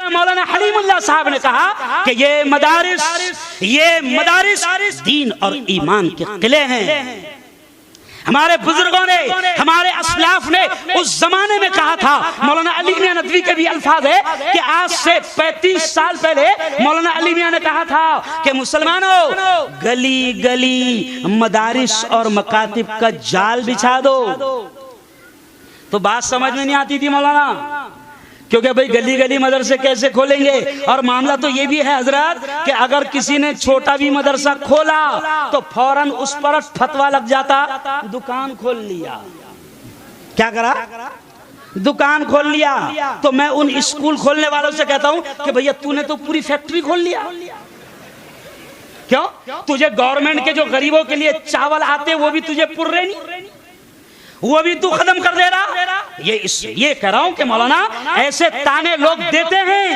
मौलाना हलीमुल्लाह साहब ने कहा कि ये मदारिस दीन और ईमान के किले हैं। हमारे बुजुर्गों ने, हमारे असलाफ ने उस जमाने में कहा था। मौलाना अली मियां नदवी के भी अल्फाज है कि आज से 35 साल पहले मौलाना अली मियां ने कहा था कि मुसलमानों, गली गली मदारिस और मकातिब का जाल बिछा दो। तो बात समझ में नहीं आती थी मौलाना, क्योंकि भाई गली गली मदरसे कैसे खोलेंगे। और मामला तो ये भी है हजरत कि अगर किसी ने छोटा भी मदरसा खोला तो फौरन उस पर फतवा लग जाता, दुकान खोल लिया। क्या करा? दुकान खोल लिया। तो मैं उन स्कूल खोलने वालों से कहता हूं कि भैया तूने तो पूरी फैक्ट्री खोल लिया। क्यों? तुझे गवर्नमेंट के जो गरीबों के लिए चावल आते वो भी तुझे पुर्रे नहीं, वो भी तू खत्म कर दे रहा। ये कह रहा हूं कि मौलाना ऐसे ताने लोग देते हैं।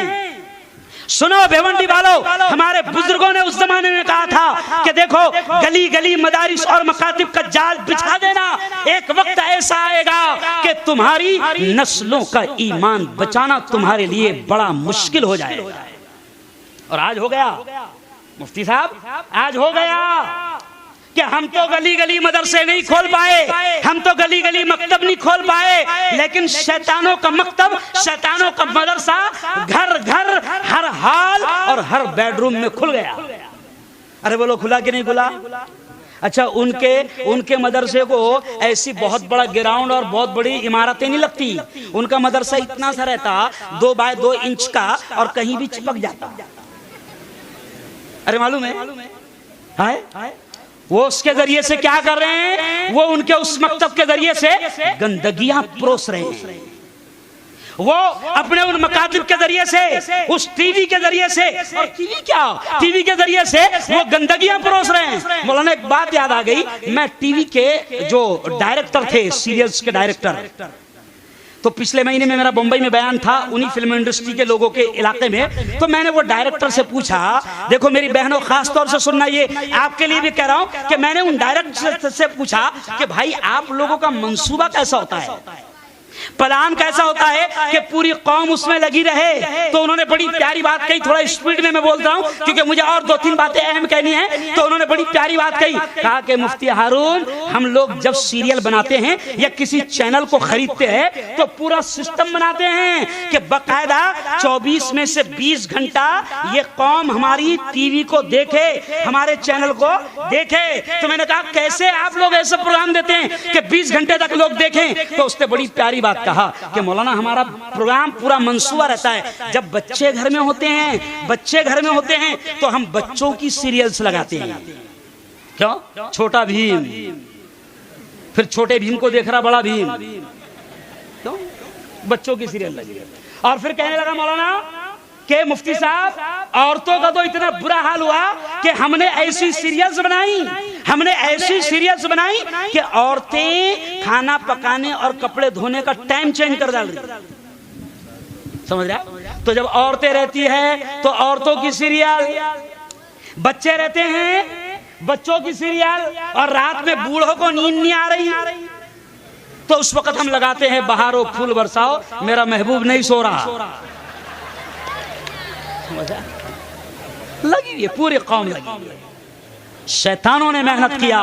सुनो भिवंडी वालों, हमारे बुजुर्गों ने उस जमाने में कहा था कि देखो गली गली मदारिस और मकातिब का जाल बिछा देना। एक वक्त ऐसा आएगा कि तुम्हारी नस्लों का ईमान बचाना तुम्हारे लिए बड़ा मुश्किल हो जाएगा। और आज हो गया मुफ्ती साहब, आज हो गया कि हम तो गली गली मदरसे नहीं खोल पाए, हम तो गली गली मकतब नहीं खोल पाए, लेकिन शैतानों का मकतब, शैतानों का मदरसा घर घर, हर हाल और हर बेडरूम में खुल गया। अरे बोलो खुला कि नहीं खुला? अच्छा, उनके मदरसे को ऐसी बहुत बड़ा ग्राउंड और बहुत बड़ी इमारतें नहीं लगती। उनका मदरसा इतना सा रहता 2 बाय 2 इंच का और कहीं भी चिपक जाता। अरे मालूम है वो उसके जरिए से क्या कर रहे हैं? वो उनके उस मकतब के जरिए से गंदगियां परोस रहे हैं। वो अपने उन मकातिब के जरिए से, उस टीवी के जरिए से, और टीवी के जरिए से वो गंदगियां परोस रहे हैं। मौलाना एक बात याद आ गई, मैं टीवी के जो डायरेक्टर थे, सीरियल्स के डायरेक्टर, तो पिछले महीने में मेरा बंबई में बयान था उन्हीं फिल्म इंडस्ट्री के लोगों के इलाके में। तो मैंने वो डायरेक्टर से पूछा, देखो मेरी बहनों खास तौर से सुनना, ये आपके लिए भी कह रहा हूं कि मैंने उन डायरेक्टर से पूछा कि भाई आप लोगों का मंसूबा कैसा होता है, प्लान कैसा होता है कि पूरी कौम उसमें लगी रहे। तो उन्होंने बड़ी प्यारी बात कही, थोड़ा स्पीड में मैं बोल रहा हूं क्योंकि मुझे और 2-3 बातें अहम कहनी है। तो उन्होंने बड़ी प्यारी बात कही, कहा कि मुफ्ती हारून, हम लोग जब सीरियल बनाते हैं या किसी चैनल को खरीदते हैं तो पूरा सिस्टम बनाते हैं कि बकायदा 24 में से 20 घंटा ये कौम हमारी टीवी को देखे, हमारे चैनल को देखे। तो मैंने कहा कैसे आप लोग ऐसे प्रोग्राम देते हैं कि 20 घंटे तक लोग देखें? तो उसने बड़ी प्यारी बात कहा कि मौलाना हमारा प्रोग्राम पूरा मंसूबा रहता है। जब बच्चे घर में होते हैं तो हम बच्चों की सीरियल्स लगाते हैं। क्यों? छोटा भीम, फिर छोटे भीम को देख रहा बड़ा भीम, क्यों? बच्चों की सीरियल लगी। और फिर कहने लगा मौलाना कि मुफ्ती साहब, औरतों का तो इतना बुरा हाल हुआ कि हमने ऐसी सीरियल्स बनाई कि औरतें खाना पकाने और कपड़े धोने का टाइम चेंज कर डाल रही। समझ रहा? तो जब औरतें रहती है तो औरतों की सीरियल, बच्चे रहते हैं बच्चों की सीरियल, और रात में बूढ़ों को नींद नहीं आ रही तो उस वक्त हम लगाते हैं बहारो फूल बरसाओ, मेरा महबूब नहीं सो रहा। लगी हुई है, पूरी कौम लगी हुई है। शैतानों ने मेहनत किया।